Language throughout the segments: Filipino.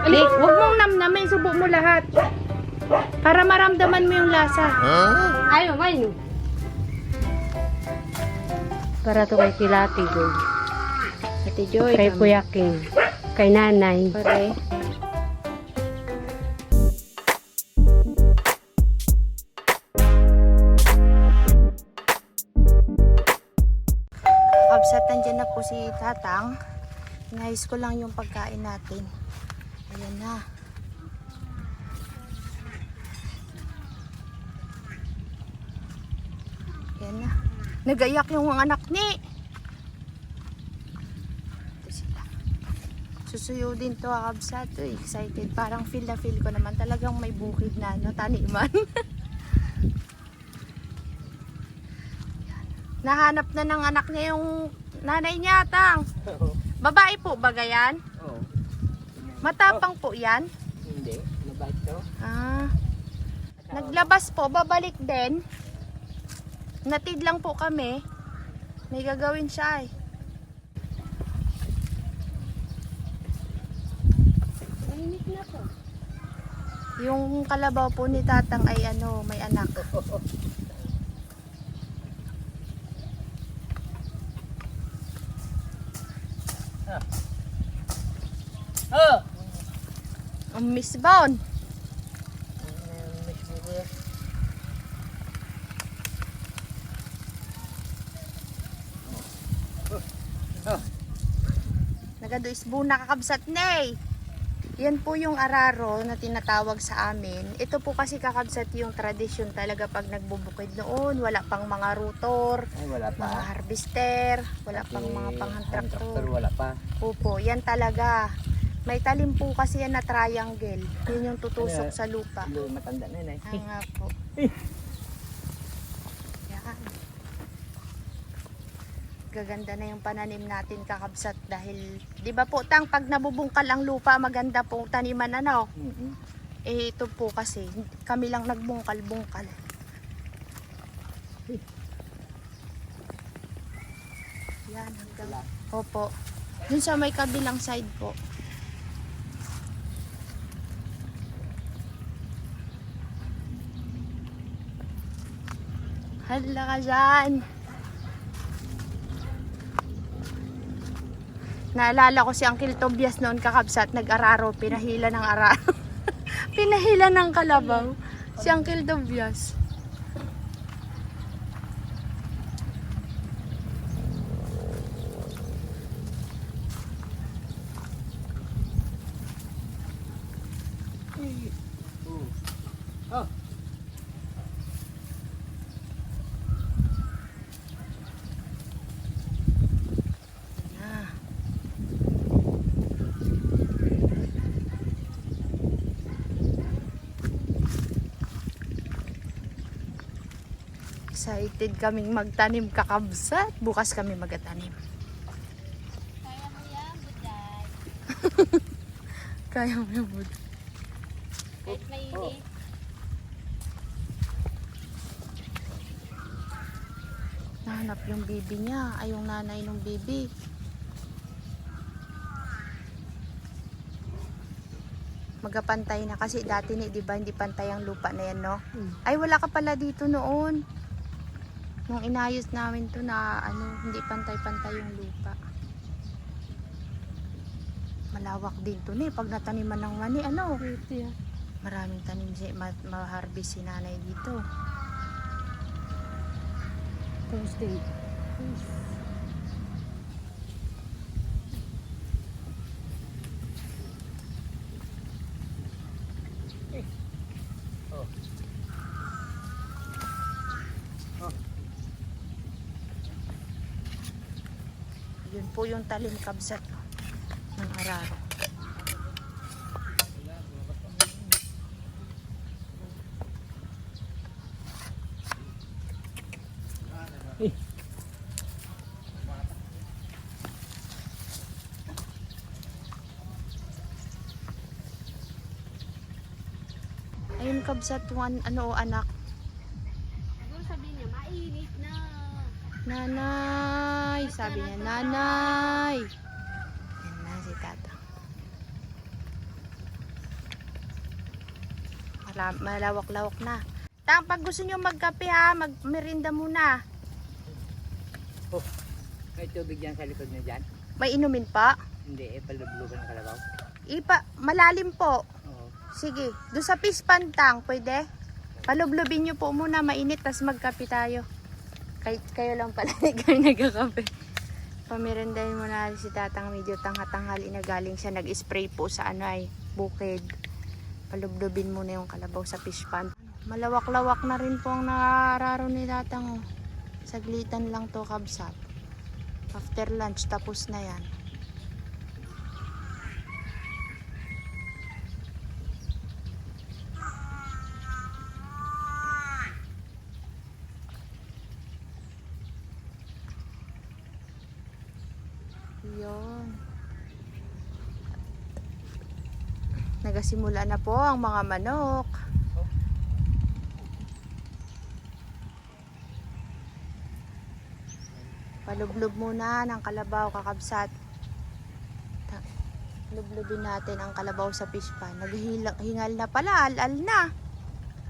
Huwag mong namnamin, subo mo lahat. Para maramdaman mo yung lasa. Ayaw, ayaw. Para to kay Kilati ko. Ate Joy. Kay Kuya King. Kay Nanay. Pare. Absat, nandyan na po si Tatang. Inayos ko lang yung pagkain natin. Ayan na. Ayan na. Nagayak yung anak ni. Ito sila. Susuyo din to, Absat. Excited. Parang feel na feel ko naman. Talagang may bukid na, no? Taniman. Nahanap na ng anak niya yung nanay niya, Tang. Babae po ba yan? Oo. Matapang po yan? Hindi. Mabait to. Ah. Naglabas po, babalik din. Natid lang po kami. May gagawin siya eh. Mainit na to. Yung kalabaw po ni Tatang ay ano, may anak. Oh! Ang Miss Bound. Nagado isbu nakakabsat na eh. Yan po yung araro na tinatawag sa amin. Ito po kasi kakabsat yung tradisyon talaga pag nagbubukid noon. Wala pang mga rotor, Ay, wala pa. mga harvester, wala pang mga Traktor panghan-traktor. wala pa. Opo, yan talaga. May talim po kasi yan na triangle. Yun yung tutusok sa lupa. Matanda na yun eh. Ah, nga po. Yan. Gaganda na yung pananim natin, kakabsat, dahil, di ba po, Tang, pag nabubungkal ang lupa, maganda pong taniman, ano? Eh, ito po kasi, kami lang nagbungkal-bungkal. Yan, hanggang, opo. Dun sa may kabilang side po. Hala ka dyan. Naalala ko si Uncle Tobias noon, kakabsat, nag-araro, pinahila ng araro. Pinahila ng kalabaw. Si Uncle Tobias. Oh. Ah. Excited kaming magtanim, kakabsat. Bukas kami magtanim. Kaya mo yan, buday. Kaya mo yung bud. Kahit mainit. Nahanap yung bibi niya. Ay, yung nanay ng bibi. Magapantay na kasi dati di ba hindi pantay ang lupa na yan, no? Ay, wala ka pala dito noon. Nung inayos namin to na ano, hindi pantay-pantay yung lupa. Malawak din to ni pag nataniman ng mani, ano? Maraming tanim si ma-harvest si nanay dito. Thursday. Yun po yung talim, kabsat ng araro. Ayun, kabsat, one, ano, anak. Siguro sabihin niya, mainit na. Nanay, sabi niya, nanay. Yan na si tata. malawak-lawak na. Tang, pag gusto nyo magkape ha, magmerinda muna. Oh, may tubig dyan sa likod na dyan. May inumin pa? Hindi, palublugan ng kalabaw. Malalim po. Oo. Sige, doon sa pispan tang, pwede? Palublubin nyo po muna, mainit, tas magkape tayo. Kayo lang pala, kayo nagkakape. Pamirindahin mo na si tatang, medyo tanghatanghali na galing siya, nag-spray po sa bukid. Palublubin muna yung kalabaw sa fish pond. Malawak-lawak na rin po ang nararo ni tatang. Saglitan lang to kabsat. After lunch, tapos na yan. Yun. Nagasimula na po ang mga manok. Palublob muna ng kalabaw, kakabsat. Lublubin natin ang kalabaw sa fish pan. Naghingal na pala, al-al na.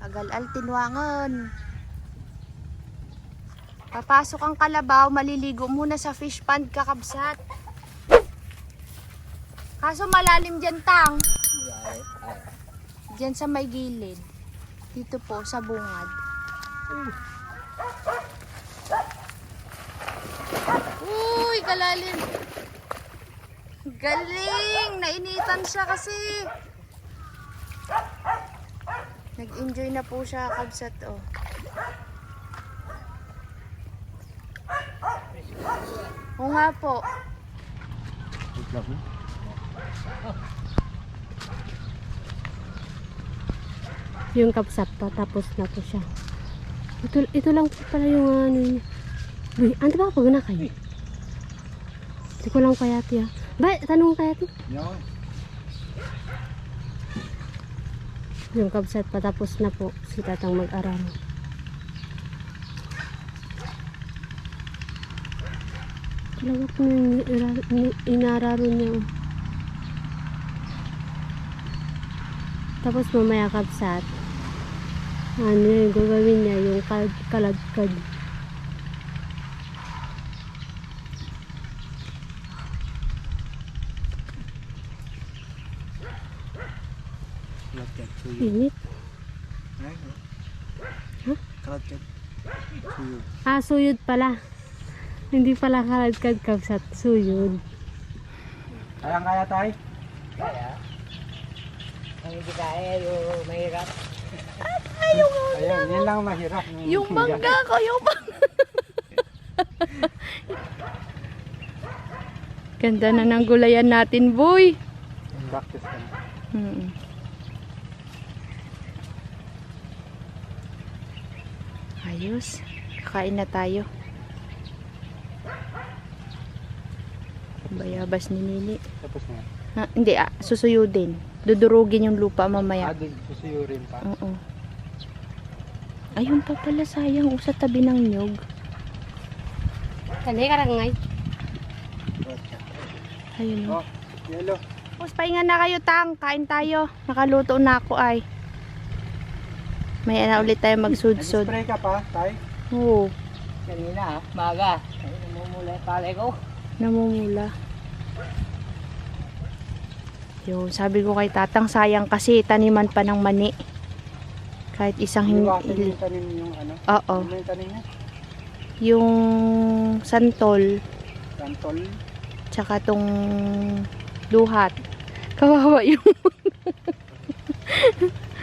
Agal-al tinwangan. Papasok ang kalabaw, maliligo muna sa fish pond, kakabsat. Kaso malalim dyan, tang. Dyan sa may gilid. Dito po, sa bungad. Uy, kalalim. Galing! Nainitan siya kasi. Nag-enjoy na po siya, kabsat, oh. Oo nga po. Yung kapsat pa, tapos na po siya. Ito lang po pala yung ano niya. Uy, ano ba pag na kayo? Hindi ko lang kayati ha. Ba, tanong kayati? No. Yung kapsat pa, tapos na po si tatang mag-aral. Talaga po yung inararo niya. Tapos mamaya kapsat. Ano yung gagawin niya? Yung kalagkad. Init. Kaladkad. Suyod. Ah, suyod pala. Hindi pala kalagkad kapsat. Suyod. Kaya tayo? Kaya. Ang hindi kaya yung mahirap. Ayun, yan lang mahirap. Yung mangga ko, yung mangga. Ganda na ng gulayan natin, boy. Practice ka na. Ayos. Kakain na tayo. Bayabas ni Nini. Tapos na. Ha, hindi, susuyudin. Dudurugin yung lupa mamaya. Doon susuyurin pa. Oo. Ayun pa pala, sayang. Sa tabi ng nyog. Kani karangay. Ayun. Oh, yellow. Tapos pahinga na kayo, tang. Kain tayo. Nakaluto na ako ay. May na ulit tayo magsudsod. Nag-spray ka pa, tay? Oo. Kanina, maga. Ay, namumula yung palay ko. Namumula. Yun, sabi ko kay tatang, sayang kasi taniman pa ng mani. Kahit isang Iwasan yung tanim yung ano? Oo. Ano yung tanim niya? Yung santol, Santol. tsaka tong duhat. Kawawa yung...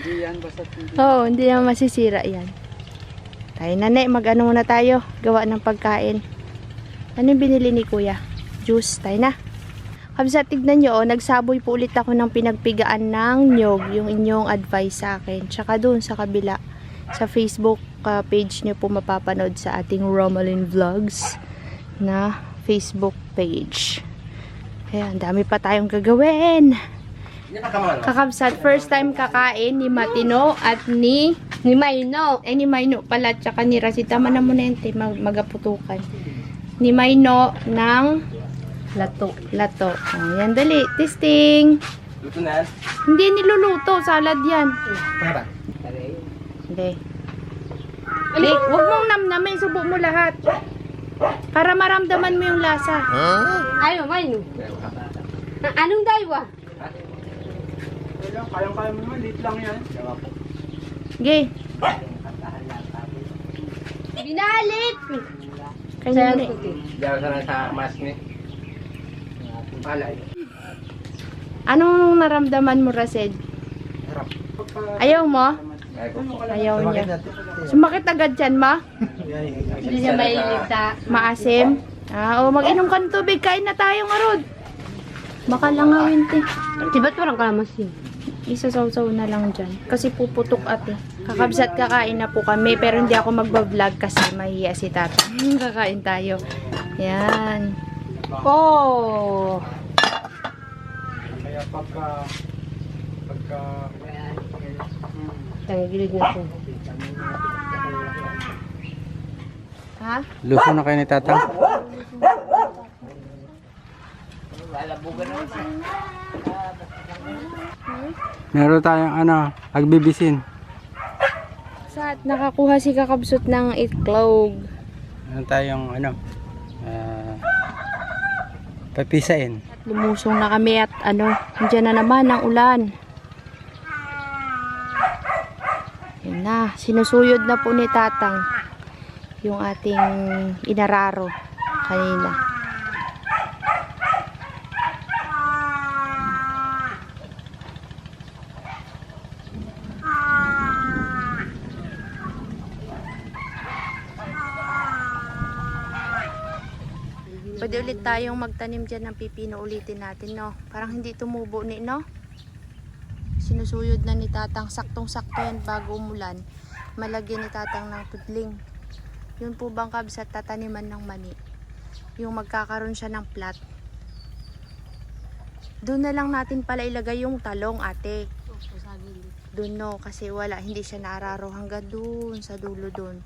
Hindi yan, basta hindi. Oo, hindi naman masisira yan. Tayo na, mag-ano muna tayo. Gawa ng pagkain. Ano yung binili ni kuya? Juice. Tayo na. Kabsa, tignan nyo, nagsaboy po ulit ako ng pinagpigaan ng nyog, yung inyong advice sa akin. Tsaka dun sa kabila, sa Facebook page nyo po mapapanood sa ating Romalyn Vlogs na Facebook page. Ayan, dami pa tayong gagawin. Kakabsat, first time kakain ni Matino at ni Mayno. Ni Mayno pala, tsaka ni Rasita Manamonente, magaputukan. Ni Mayno ng Lato. Oh, yan, dali. Testing. Luto na yan? Hindi niluluto. Salad yan. Tara. Hindi. Hindi, huwag mong namnamin. Subo mo lahat. Para maramdaman mo yung lasa. Ay, mamay no. Anong daywa? Kayang-kaya mo naman, lit lang yan. Sige. Binalit! Kanya na. Diyan ka na sa mask ni. Palay. Anong naramdaman mo, Rased? Harap. Ayaw mo? Ayaw niya. Sumakit agad dyan, ma? Hindi siya mahilig sa... Maasim? O mag-inom ka ng tubig. Kain na tayo nga, Rod. Baka langawin, te. Di ba't parang kalamas yun? Isasaw-saw na lang dyan. Kasi puputok ate. Kakabsat kakain na po kami. Pero hindi ako magbablog kasi mahiya si tata. Kakain tayo. Yan. Oh! Kaya pagka Tanggilig na po. Ha? luso na kayo ni Tatang. Meron tayong agbibisin. Saan nakakuha si kakabsot ng itlog? Meron tayong papisain. Lumusong na kami at andyan na naman ang ulan. Yan na, sinusuyod na po ni Tatang yung ating inararo kanina. Pwede ulit tayong magtanim dyan ng pipino, ulitin natin, no? Parang hindi tumubo ni, no? Sinusuyod na ni Tatang, saktong-sakto yan bago umulan. Malagyan ni Tatang ng tudling. Yun po bang kabsat tataniman ng mani? Yung magkakaroon siya ng plat. Doon na lang natin pala ilagay yung talong, ate. Doon, no? Kasi wala, hindi siya naararo hanggang doon, sa dulo doon.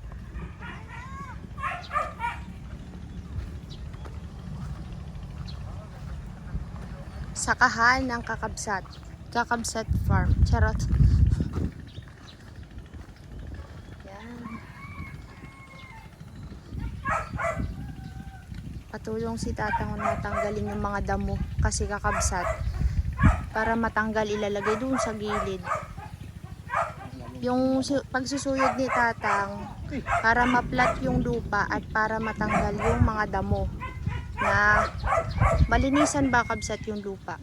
Sakahan ng kakabsat. Kakabsat farm. Charot. Yan. Patulong si Tatang na tanggalin yung mga damo kasi kakabsat. Para matanggal ilalagay doon sa gilid. Yung pagsusuyod ni Tatang para maplat yung lupa at para matanggal yung mga damo na malinisan ba kabsat yung lupa.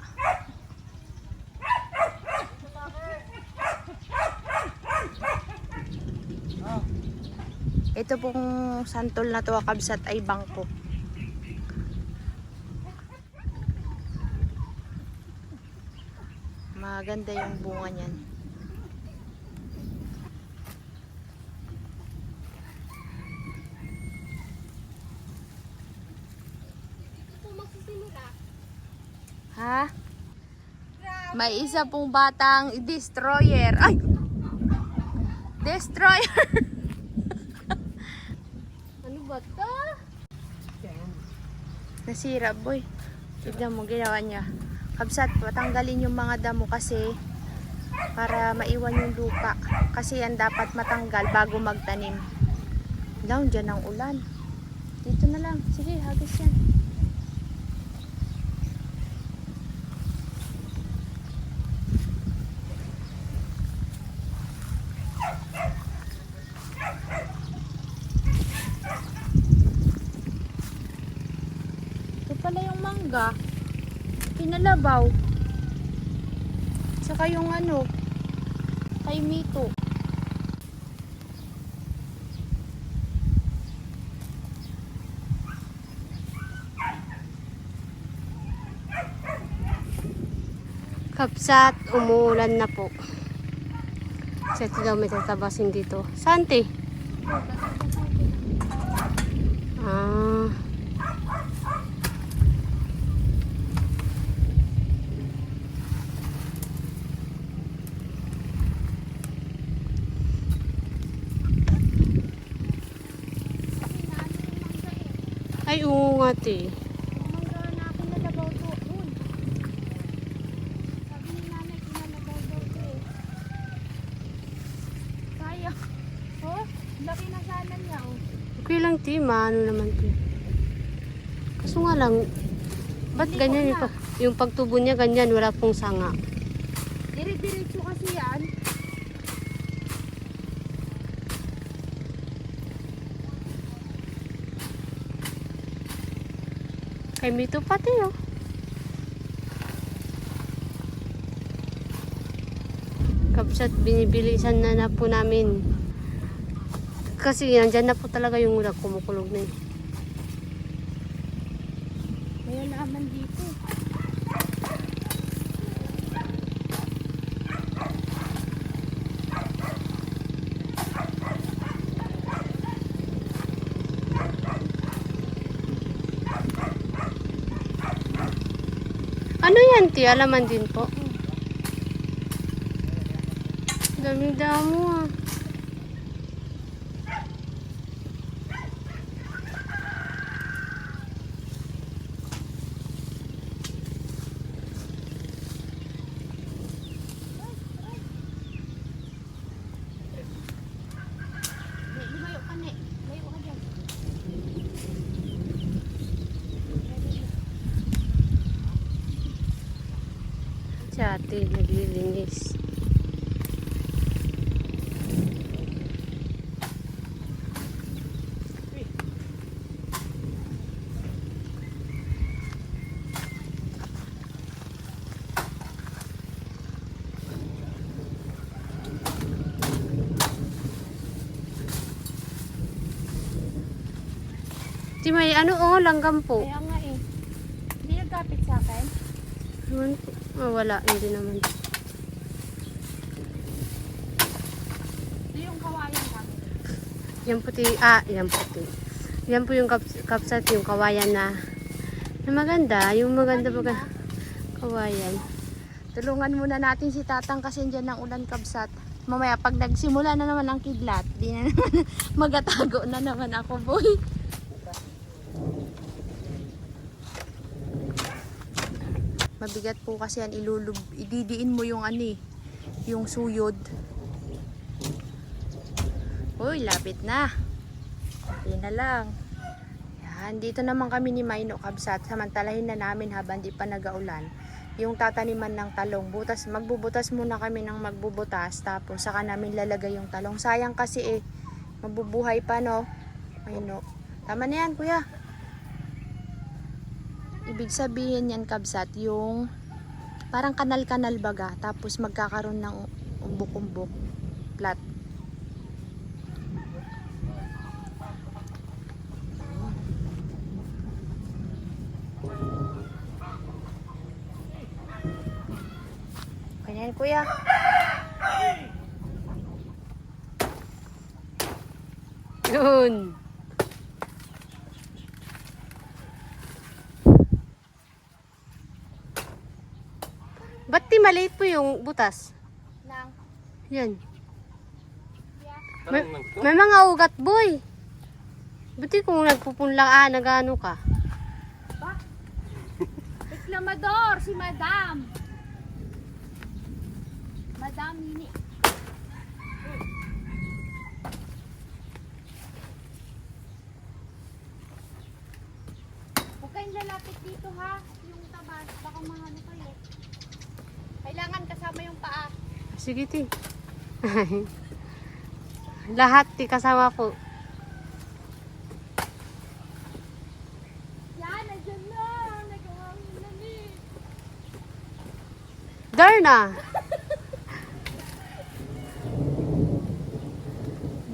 Ito pong santol na to kabsat ay bangko. Maganda yung bunga niyan. Ha? May isa pong batang destroyer. Ay! Destroyer! Ano ba ito? Nasira, boy. Tignan mo, ginawa niya. Kabsat, patanggalin yung mga damo kasi para maiwan yung lupa. Kasi yan dapat matanggal bago magtanim. Down, dyan ang ulan. Dito na lang. Sige, hagis yan. Ito pala yung mangga. Pinalabaw. Saka yung kay Mito. Kapsat, umuulan na po. Kasi ito daw may tatabasin dito. Sante? Ah. Ay, oo nga, te. Mangga na pinalabaw to. Doon. Sabi ni nanay, pinalabaw daw to eh. Sayang. Di, maano naman to. Kaso nga lang, ba't ganyan yung pagtubo niya ganyan, wala pong sanga. Dire-diretso kasi yan. Kay Mito pati oh. Kapsat, binibilisan na po namin. Kasi nandyan na po talaga yung ulag, kumukulog na eh. Kaya naman dito. Ano yan, ti? Alaman din po. Daming damo ah. Lumayo ka ne. Lumayo ka dyan. Si ate, naglilinis. Si may ano oh, langgam po. Kaya nga eh. Hindi nagkapit sa akin. Ewan po. Ah, wala, hindi naman. Ito yung kawayan kami. Yan puti, yan puti. Yan po yung kapsat, yung kawayan na maganda, yung maganda baga kawayan. Tulungan muna natin si Tatang kasi dyan ng ulan kabsat. Mamaya pag nagsimula na naman ang kidlat, di na naman magatago na naman ako, boy. Mabigat po kasi yan, ididiin mo yung yung suyod. Uy, lapit na. Hindi na lang. Yan, dito naman kami ni Maino kabsat. Samantalahin na namin habang di pa nagaulan. Yung tataniman ng talong. Magbubutas muna kami ng magbubutas. Tapos saka namin lalagay yung talong. Sayang kasi mabubuhay pa no. Maino. Tama na yan kuya. Ibig sabihin yan kabsat, yung parang kanal-kanal baga, tapos magkakaroon ng umbok-umbok, flat. Ganyan kuya. Yun. Ba't di maliit po yung butas? Nang, Yan. May mga ugat, boy. Ba't di kung nagpupunla, nagano ka? reklamador, si Madam. Madam Nini. Huwag kayong lalapit dito ha, yung tabas, baka mahalo kayo. Kailangan kasama yung paa. Sige, ti. Lahat, ti, kasama po. Yan, nandiyan na. Nagawangin na ni. Darna.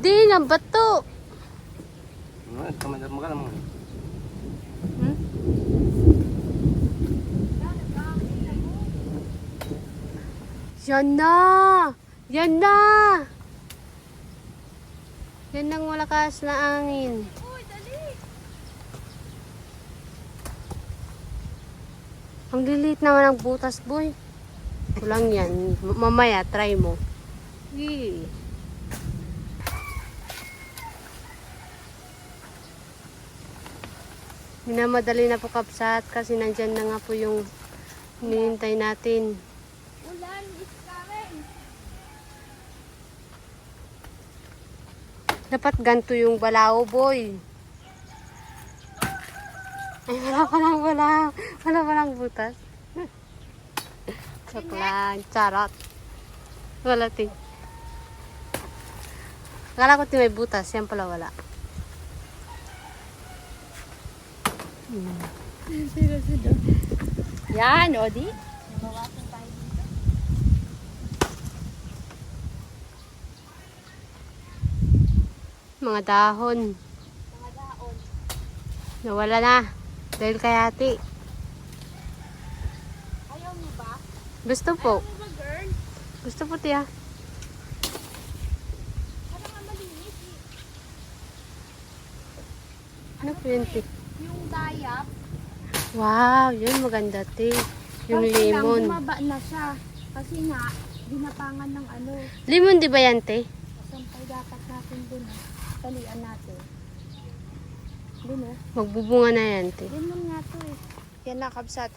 Di na bato. Hmm? Yan na. Yan na. Yan ang malakas na angin. Uy, dali. Ang lilit naman ang butas, boy. Kulang yan. Mamaya, try mo. Yee. Minamadali na po kapsat kasi nandyan na nga po yung hinihintay natin. Ulan is coming. Dapat ganito yung balao, boy. Ay, wala palang butas. Joke lang, charot. Wala ting. Akala ko may butas, yan pala wala. Yan, Odi. Mga dahon. Nawala na. Dahil kay ate. Ayaw mo ba? Gusto po. Ayaw mo ba, girl? Gusto po, tiya. Para nga malinis eh. Ano po yun, ti? Yung dayap. Wow, yun maganda, ti. Yung Kasi lemon. lang, bumaba na siya. Kasi nga, dinapangan ng ano. Lemon, di ba yan, ti? Sampay dapat natin dun ah. Talian natin. Dun ah. Magbubunga na yan, ti. Lemon nga to eh. Yan na, kabsat.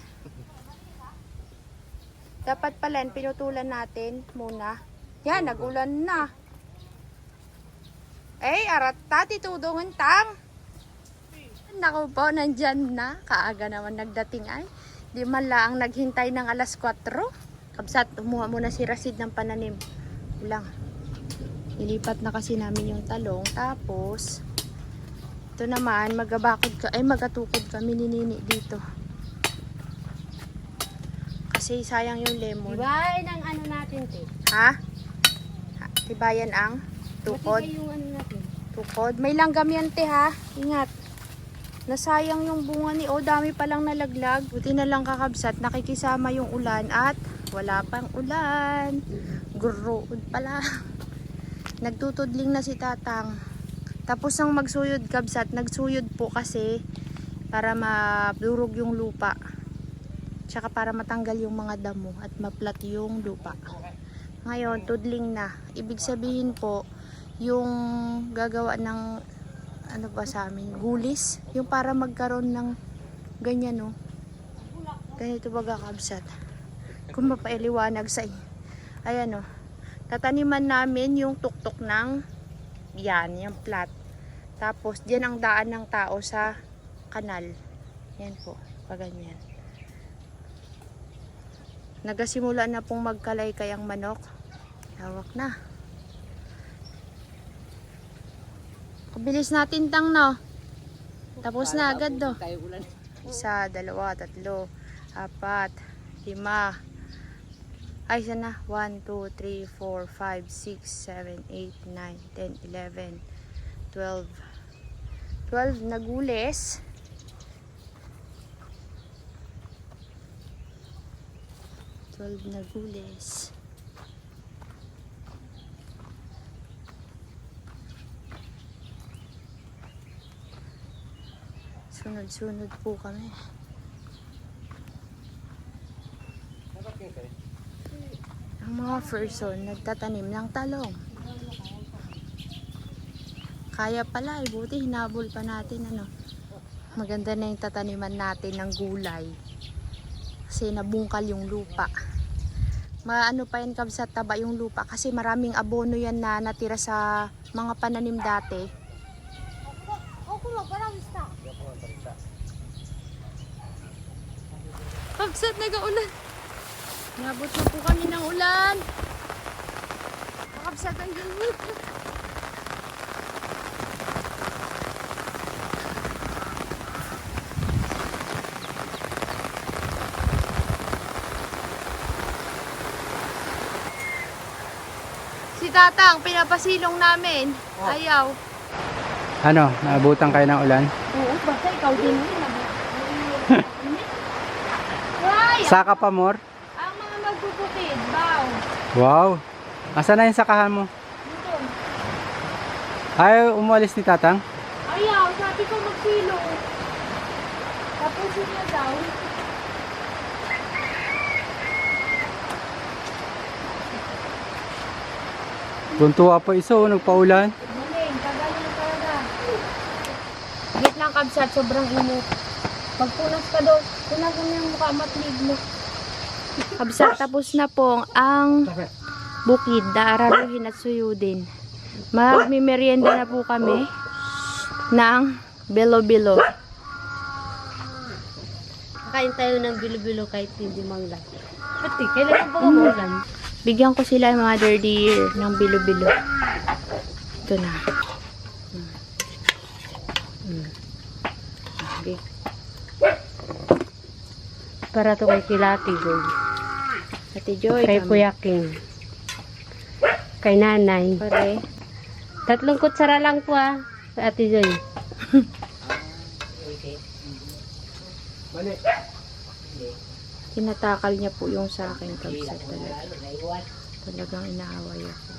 Dapat pala, pinutulan natin muna. Yan, nagulan na. Eh, arat tati tudungan tang. Naku po, nandyan na. Kaaga naman nagdating ay. Di man lang naghintay ng alas 4. Kabsat, umuha muna si Rasid ng pananim. Ulang. Ilipat na kasi namin yung talong. Tapos, ito naman, magatukod kami ni Nini dito. Kasi sayang yung lemon. Diba, ng ano natin, ti? Ha? Tibayan ang tukod. Matibay yung ano natin. Tukod. May langgam yan, te, ha? Ingat. Nasayang yung bunga ni O. Dami palang nalaglag. Buti na lang kakabsat. Nakikisama yung ulan at wala pang ulan. Gurood pala. Nagtutudling na si Tatang. Tapos ang magsuyod kabsat. Nagsuyod po kasi para madurog yung lupa. Tsaka para matanggal yung mga damo at maplat yung lupa. Ngayon, tudling na. Ibig sabihin po, yung gagawa ng ano ba sa amin, gulis, yung para magkaroon ng ganyan, no, ganito baga kabsat, kung mapailiwanag sa inyo, ayan, no, tataniman namin yung tuktok ng yan, yung plat, tapos diyan ang daan ng tao sa kanal, yan po, paganyan. Nagasimula na pong magkalaykay ang manok, hawak na. Bilis natin tang, no. Tapos na agad, do. Tayo ulan. 1, 2, 3, 4, 5. Ay, sana. 1, 2, 3, 4, 5, 6, 7, 8, 9, 10, 11, 12. 12 na gules. Sunod-sunod po kami. Ang mga person nagtatanim ng talong. Kaya pala, buti hinabol pa natin, ano. Maganda na yung tataniman natin ng gulay. Kasi nabungkal yung lupa. Maano pa yan kabsat, taba yung lupa. Kasi maraming abono yan na natira sa mga pananim dati. Kabsat, nag-aulan. Nabot na po kami ng ulan. Kabsat, ang gamit. Si Tatang, pinapasilong namin. Ayaw. Ano, naabutan kayo ng ulan? Oo, basta ikaw din. Saka pa, Mor? Ang mga magbubukid, baw. Wow. Asan na yung sakahan mo? Dito. Ayaw umalis ni Tatang? Ayaw, sabi ko magsilong. Tapusin niya daw. Tuntua pa iso, nagpaulan. Galing, kagaling talaga. Git lang kabsat, sobrang init. Magpunas ka doon. Punasan mo yung mukha, matlig mo. Kabsat, tapos na po ang bukid, daararuhin at suyudin. Magmimerienda na po kami ng bilo-bilo. makakain tayo ng bilo-bilo kahit hindi mangla. Pati, kailan pa umulan? Bigyan ko sila mother dear ng bilo-bilo. Ito na. Okay. Para to kay Kilati, Joy. Ate Joy. Kay Kuya King. Kay Nanay. Pare. 3 kutsara lang po Ate Joy. Tinatakal niya po yung sa akin kabsat talaga. Talagang inaaway ako.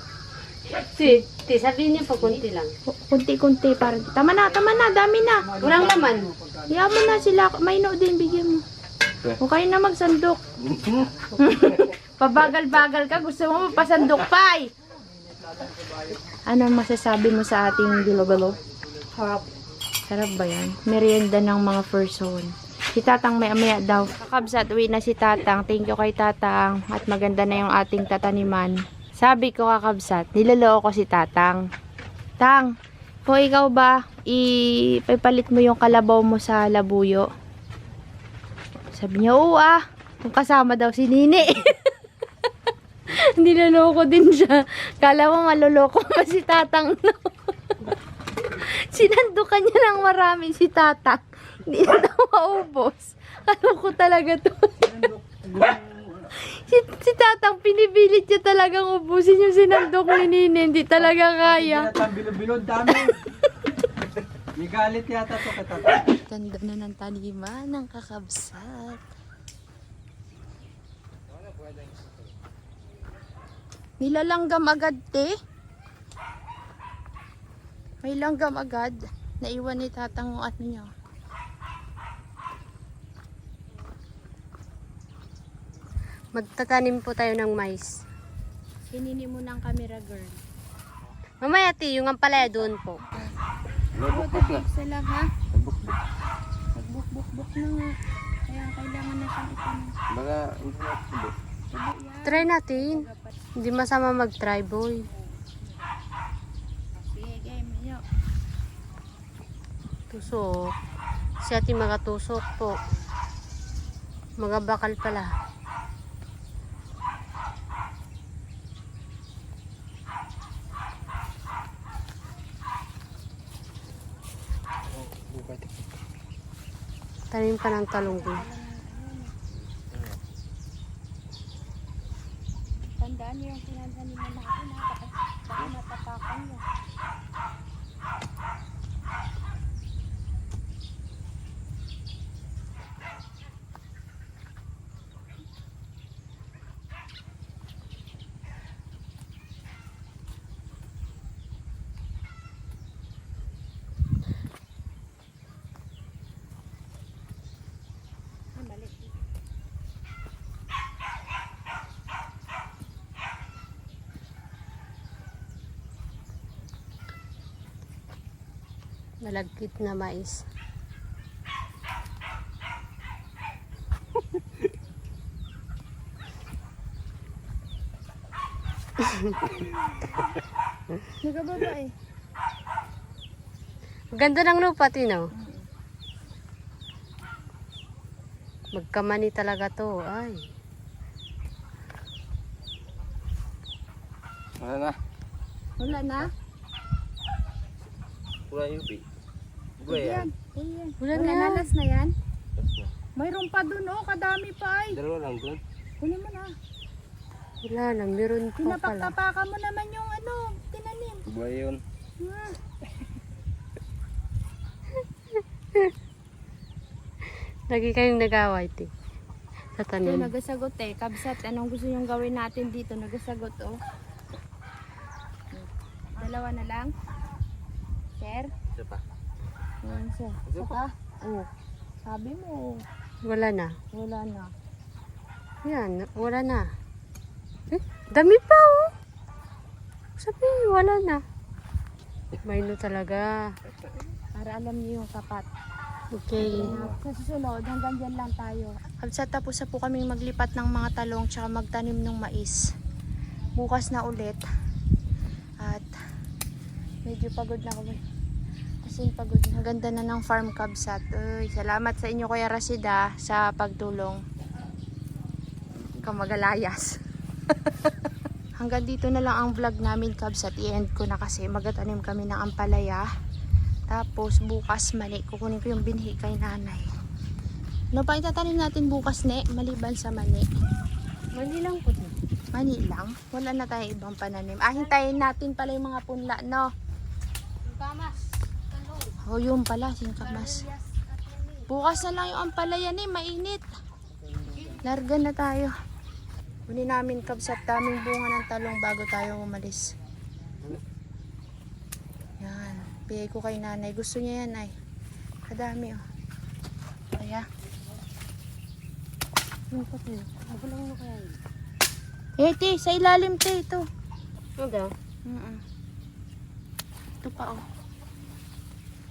Sabihin niyo pa konti lang. Kunti-kunti parang. Tama na, dami na. Walang laman. Hiya mo na sila. May no din, bigyan mo. Huwag kayo na magsandok. Pabagal-bagal ka. Gusto mo pasandok pa eh. Ano masasabi mo sa ating bilo-bilo? Harap. Sarap ba yan? Merienda ng mga person. Si Tatang maya-maya daw. Kakabsat, uwi na si Tatang. Thank you kay Tatang. At maganda na yung ating tataniman. Sabi ko kakabsat, niloloko ko si Tatang. Tang, kung ikaw ba, ipapalit mo yung kalabaw mo sa labuyo. Sabi niya, oo kung kasama daw si Nini. Niloloko din siya. Kala mo maloloko pa si Tatang. No? Sinandukan niya ng marami si Tatang. Hindi na daw maubos. Ano ko talaga to? si Tatang pinipilit niya talagang ubusin yung sinandok ni Nini. Hindi talaga kaya. Bilo-bilo, dami. May galit yata to kay Tatang. Ganda na ng taniman ng kakabsat. Nilalanggam agad, te. May langgam agad. Naiwan ni Tatang yung ano niya. Magtatanim po tayo ng mais. Hinini mo ng camera, girl. Mamaya yung ampalaya doon po. Nabukbuk na. Sila, ha? Nabukbuk. Nagbuk-buk na nga. Kaya kailangan na siyang itanong. Mga hindi na subok. Try natin. Hindi masama mag-try, boy. Sige, game. Ayaw. Tusok. Si ate magatusok po. Mga bakal pala. Tanim ka ng talong din. Tandaan niyo yung pinagdaniman natin, ha? Baka matapakan niyo. Malagkit na mais. Nagababa eh. Ganda ng lupa, Tino. Magkamani talaga to. Ay. Wala na. Wala na? Wala yung pi. Wala yan. Ayan. Wala Wala na. na. Last na yan? Tapos na. Mayroon pa dun, oh. Kadami pa ay. Dalawa lang doon. Kunin mo na. Wala na, meron pa pala. Pinapaktapakan mo naman yung ano, tinanim. Buhay yun. Ah. Lagi kayong nag-away, te. Sa So, tanim. nagasagot eh. Kabsat, anong gusto nyong gawin natin dito? Nagasagot, oh. Dalawa na lang. Sir? Isa pa. Ayan, sir. Isa pa. Oh. Sabi mo, Wala na. wala na. Yan, wala na. Eh, dami pa, oh. Sabi, wala na. Mayno talaga. Para alam niyo yung tapat. Okay. Sa susunod, hanggang dyan lang tayo. Kabsat, tapos na po kaming maglipat ng mga talong tsaka magtanim ng mais. Bukas na ulit. At medyo pagod na kami. Kasi Sin pagod. Ang ganda na ng farm kabsat. Uy, salamat sa inyo Kuya Rasida sa pagtulong. Ikaw magalayas. Hanggang dito na lang ang vlog namin kabsat. I-end ko na kasi magatanim kami ng ampalaya. Tapos bukas mani. Kukunin ko yung binhi kay nanay. Ano pa itatanim natin bukas ne? Maliban sa mani. Mali lang po din. Mani lang? Wala na tayong ibang pananim. Hintayin natin pala yung mga punla, no? Kamas. Oh, yun pala, singkamas. Bukas na lang yung ampalaya ni, mainit. Larga na tayo. Kunin namin kabsat, daming bunga ng talong bago tayo umalis. Yan, bigay ko kay nanay. Gusto niya yan ay. Kadami oh. Kaya. Yung pati. Ako lang na kaya yun. Te, sa ilalim te, ito. Ano daw? Ito pa oh.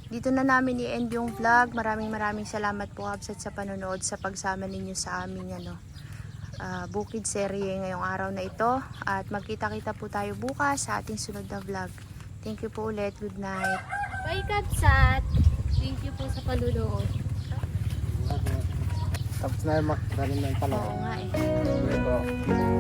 Dito na namin i-end yung vlog. Maraming salamat po kabsat sa panonood, sa pagsama ninyo sa aming bukid serye ngayong araw na ito. At magkita-kita po tayo bukas sa ating sunod na vlog. Thank you po ulit. Good night. Bye, Kapsat. Thank you po sa panunood. Tapos na yung makakaroon ng talong. Oo nga eh. Ito.